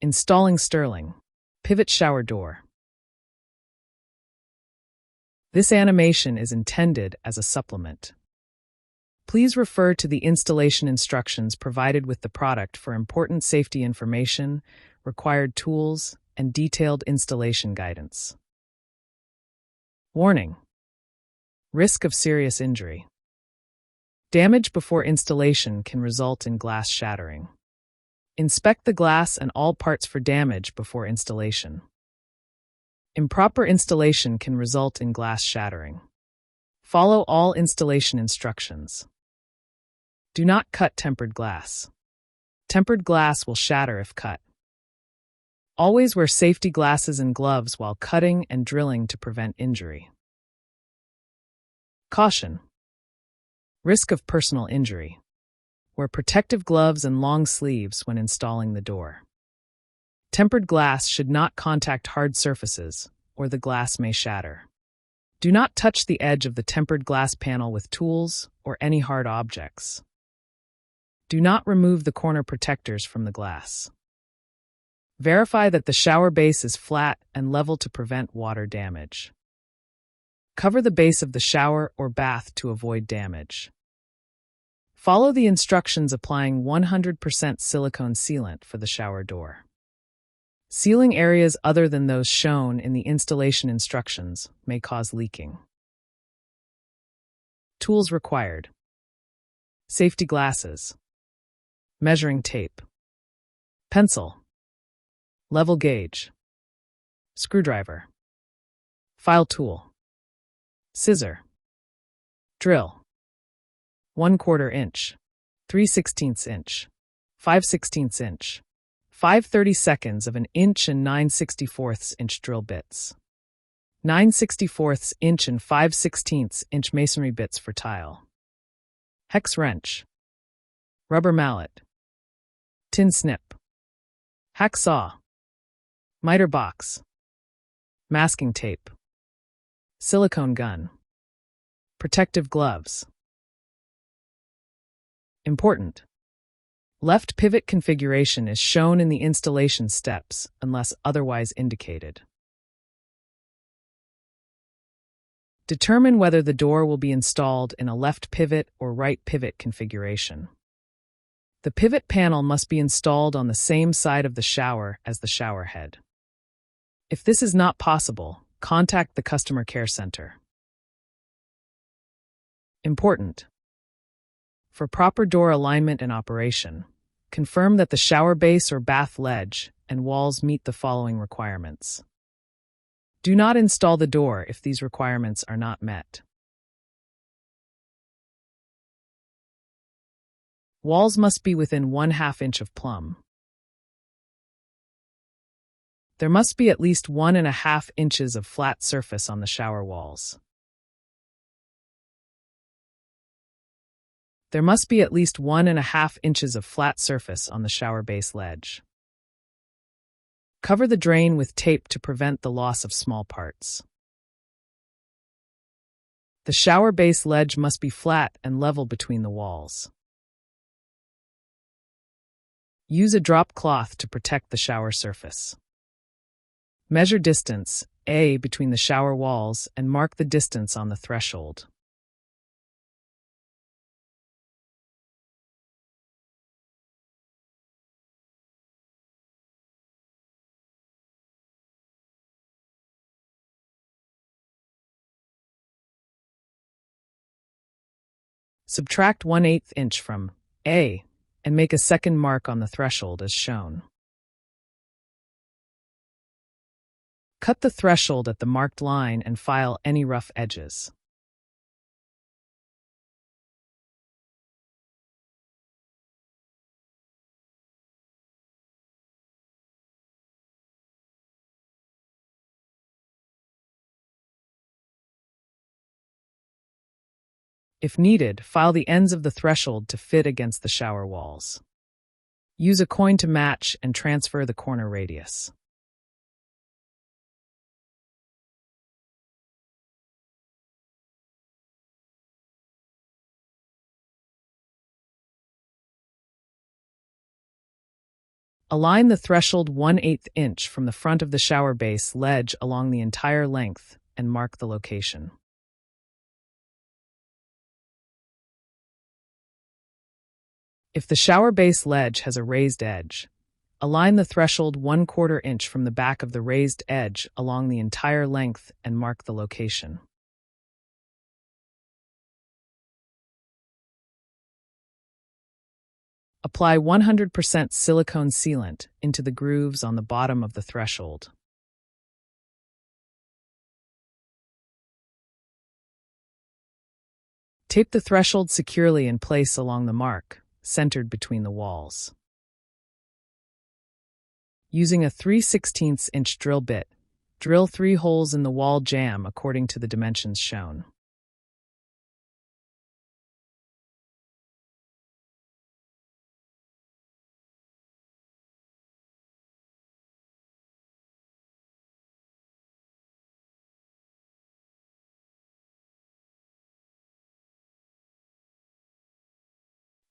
Installing Sterling Pivot Shower Door. This animation is intended as a supplement. Please refer to the installation instructions provided with the product for important safety information, required tools, and detailed installation guidance. Warning: risk of serious injury. Damage before installation can result in glass shattering. Inspect the glass and all parts for damage before installation. Improper installation can result in glass shattering. Follow all installation instructions. Do not cut tempered glass. Tempered glass will shatter if cut. Always wear safety glasses and gloves while cutting and drilling to prevent injury. Caution: risk of personal injury. Wear protective gloves and long sleeves when installing the door. Tempered glass should not contact hard surfaces, or the glass may shatter. Do not touch the edge of the tempered glass panel with tools or any hard objects. Do not remove the corner protectors from the glass. Verify that the shower base is flat and level to prevent water damage. Cover the base of the shower or bath to avoid damage. Follow the instructions applying 100% silicone sealant for the shower door. Sealing areas other than those shown in the installation instructions may cause leaking. Tools required: safety glasses, measuring tape, pencil, level gauge, screwdriver, file tool, scissor, drill, 1/4 inch, 3/16 inch, 5/16 inch, 5/32 of an inch and 9/64 inch drill bits, 9/64 inch and 5/16 inch masonry bits for tile, hex wrench, rubber mallet, tin snip, hacksaw, miter box, masking tape, silicone gun, protective gloves. Important: left pivot configuration is shown in the installation steps unless otherwise indicated. Determine whether the door will be installed in a left pivot or right pivot configuration. The pivot panel must be installed on the same side of the shower as the shower head. If this is not possible, contact the customer care center. Important: for proper door alignment and operation, confirm that the shower base or bath ledge and walls meet the following requirements. Do not install the door if these requirements are not met. Walls must be within 1/2 inch of plumb. There must be at least 1.5 inches of flat surface on the shower walls. There must be at least 1.5 inches of flat surface on the shower base ledge. Cover the drain with tape to prevent the loss of small parts. The shower base ledge must be flat and level between the walls. Use a drop cloth to protect the shower surface. Measure distance, A, between the shower walls and mark the distance on the threshold. Subtract 1/8 inch from A and make a second mark on the threshold as shown. Cut the threshold at the marked line and file any rough edges. If needed, file the ends of the threshold to fit against the shower walls. Use a coin to match and transfer the corner radius. Align the threshold 1/8 inch from the front of the shower base ledge along the entire length and mark the location. If the shower base ledge has a raised edge, align the threshold 1/4 inch from the back of the raised edge along the entire length and mark the location. Apply 100% silicone sealant into the grooves on the bottom of the threshold. Tape the threshold securely in place along the mark, centered between the walls. Using a 3/16 inch drill bit, drill 3 holes in the wall jamb according to the dimensions shown.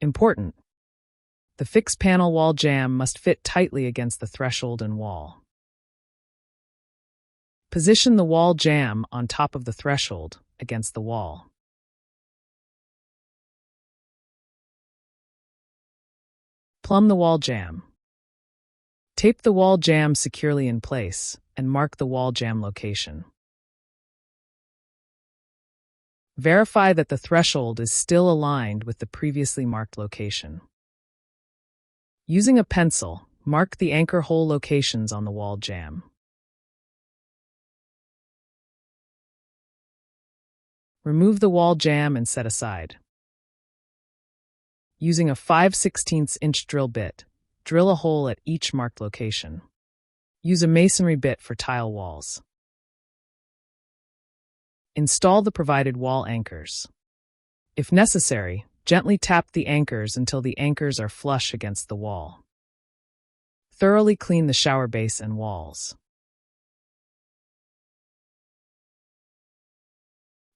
Important: the fixed panel wall jamb must fit tightly against the threshold and wall. Position the wall jamb on top of the threshold against the wall. Plumb the wall jamb. Tape the wall jamb securely in place and mark the wall jamb location. Verify that the threshold is still aligned with the previously marked location. Using a pencil, mark the anchor hole locations on the wall jamb. Remove the wall jamb and set aside. Using a 5/16 inch drill bit, drill a hole at each marked location. Use a masonry bit for tile walls. Install the provided wall anchors. If necessary, gently tap the anchors until the anchors are flush against the wall. Thoroughly clean the shower base and walls.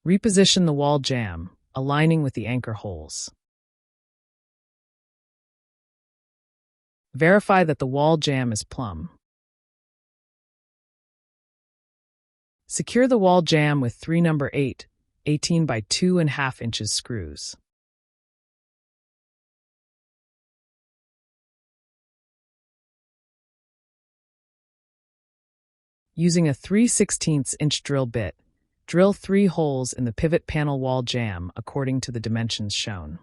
Reposition the wall jamb, aligning with the anchor holes. Verify that the wall jamb is plumb. Secure the wall jamb with 3 No. 8, 18 by 2½ inches screws. Using a 3/16 inch drill bit, drill 3 holes in the pivot panel wall jamb according to the dimensions shown.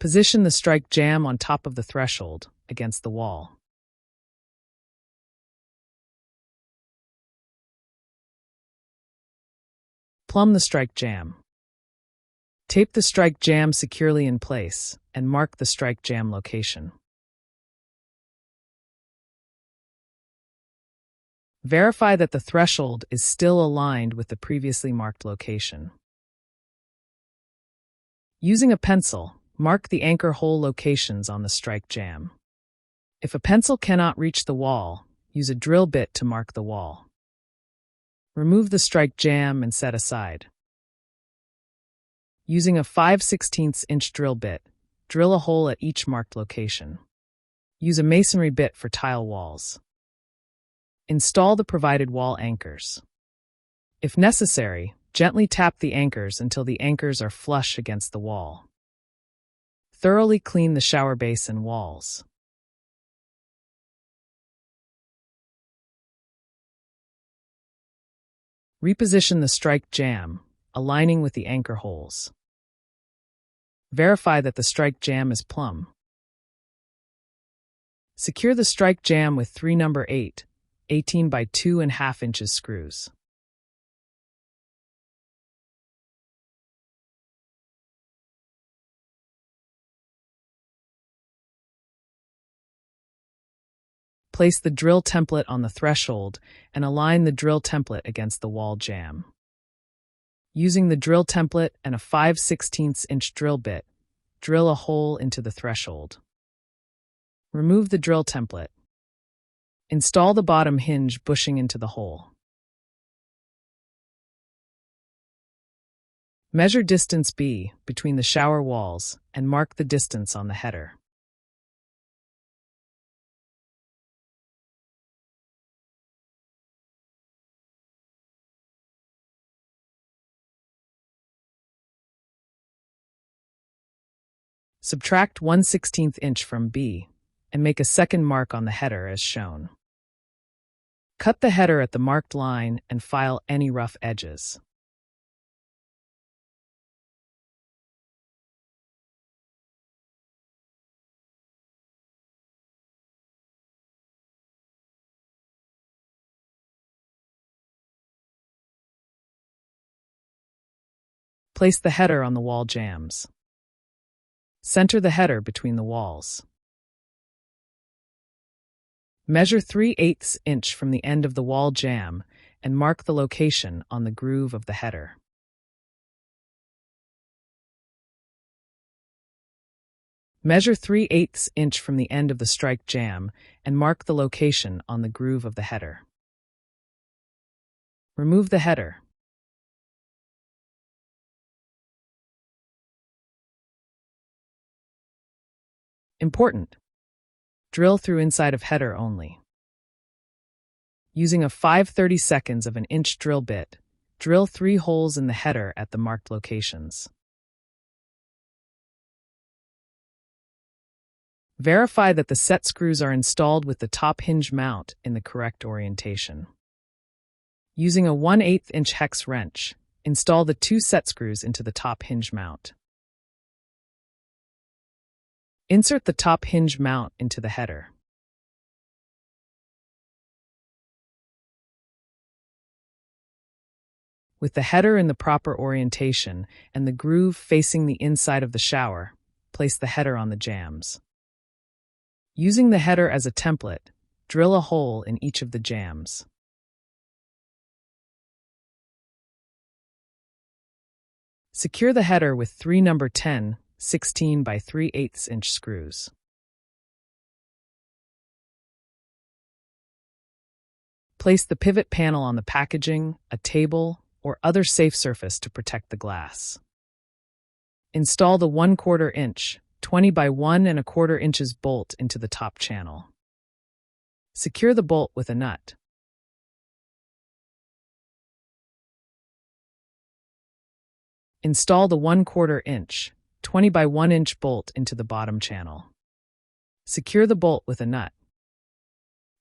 Position the strike jamb on top of the threshold, against the wall. Plumb the strike jamb. Tape the strike jamb securely in place and mark the strike jamb location. Verify that the threshold is still aligned with the previously marked location. Using a pencil, mark the anchor hole locations on the strike jamb. If a pencil cannot reach the wall, use a drill bit to mark the wall. Remove the strike jamb and set aside. Using a 5/16 inch drill bit, drill a hole at each marked location. Use a masonry bit for tile walls. Install the provided wall anchors. If necessary, gently tap the anchors until the anchors are flush against the wall. Thoroughly clean the shower base and walls. Reposition the strike jamb, aligning with the anchor holes. Verify that the strike jamb is plumb. Secure the strike jamb with 3 No. 8, 18 by 2½ inches screws. Place the drill template on the threshold and align the drill template against the wall jamb. Using the drill template and a 5/16 inch drill bit, drill a hole into the threshold. Remove the drill template. Install the bottom hinge bushing into the hole. Measure distance B between the shower walls and mark the distance on the header. Subtract 1/16 inch from B and make a second mark on the header as shown. Cut the header at the marked line and file any rough edges. Place the header on the wall jambs. Center the header between the walls. Measure 3/8 inch from the end of the wall jamb and mark the location on the groove of the header. Measure 3/8 inch from the end of the strike jamb and mark the location on the groove of the header. Remove the header. Important: drill through inside of header only. Using a 5/32 of an inch drill bit, drill 3 holes in the header at the marked locations. Verify that the set screws are installed with the top hinge mount in the correct orientation. Using a 1/8 inch hex wrench, install the 2 set screws into the top hinge mount. Insert the top hinge mount into the header. With the header in the proper orientation and the groove facing the inside of the shower, place the header on the jambs. Using the header as a template, drill a hole in each of the jambs. Secure the header with 3 number 10 16 by 3/8 inch screws. Place the pivot panel on the packaging, a table, or other safe surface to protect the glass. Install the 1/4 inch, 20 by 1¼ inches bolt into the top channel. Secure the bolt with a nut. Install the 1/4 inch, 20 by 1 inch bolt into the bottom channel. Secure the bolt with a nut.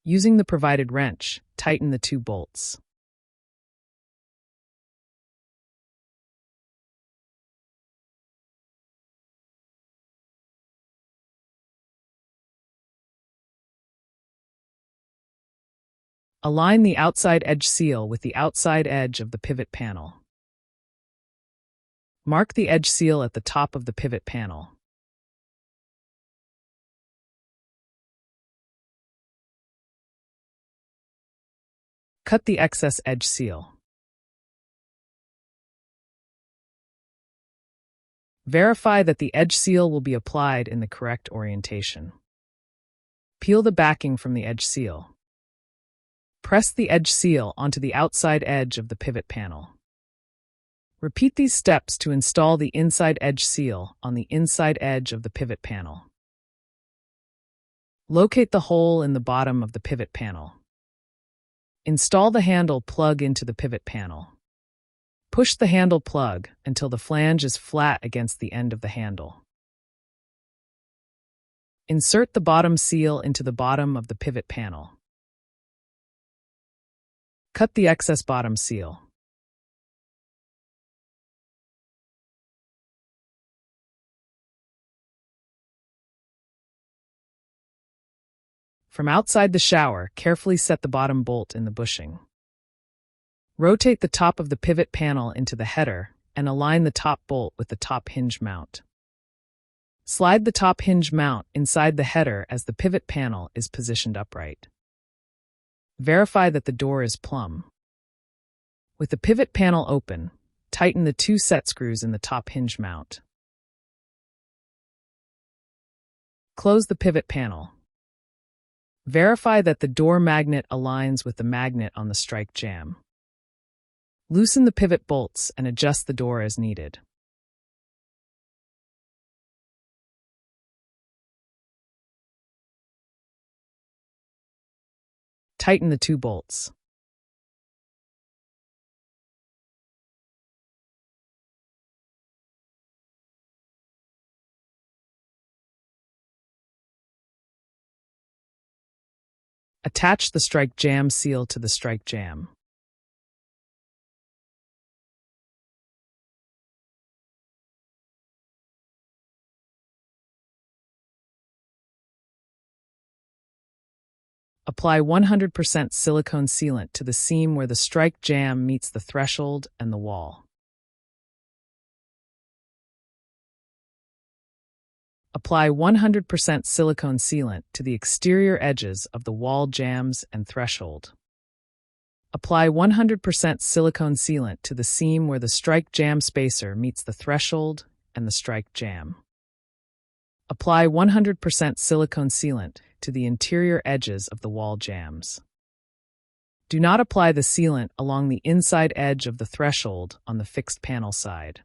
Using the provided wrench, tighten the 2 bolts. Align the outside edge seal with the outside edge of the pivot panel. Mark the edge seal at the top of the pivot panel. Cut the excess edge seal. Verify that the edge seal will be applied in the correct orientation. Peel the backing from the edge seal. Press the edge seal onto the outside edge of the pivot panel. Repeat these steps to install the inside edge seal on the inside edge of the pivot panel. Locate the hole in the bottom of the pivot panel. Install the handle plug into the pivot panel. Push the handle plug until the flange is flat against the end of the handle. Insert the bottom seal into the bottom of the pivot panel. Cut the excess bottom seal. From outside the shower, carefully set the bottom bolt in the bushing. Rotate the top of the pivot panel into the header and align the top bolt with the top hinge mount. Slide the top hinge mount inside the header as the pivot panel is positioned upright. Verify that the door is plumb. With the pivot panel open, tighten the 2 set screws in the top hinge mount. Close the pivot panel. Verify that the door magnet aligns with the magnet on the strike jamb. Loosen the pivot bolts and adjust the door as needed. Tighten the 2 bolts. Attach the strike jamb seal to the strike jamb. Apply 100% silicone sealant to the seam where the strike jamb meets the threshold and the wall. Apply 100% silicone sealant to the exterior edges of the wall jambs and threshold. Apply 100% silicone sealant to the seam where the strike jamb spacer meets the threshold and the strike jamb. Apply 100% silicone sealant to the interior edges of the wall jambs. Do not apply the sealant along the inside edge of the threshold on the fixed panel side.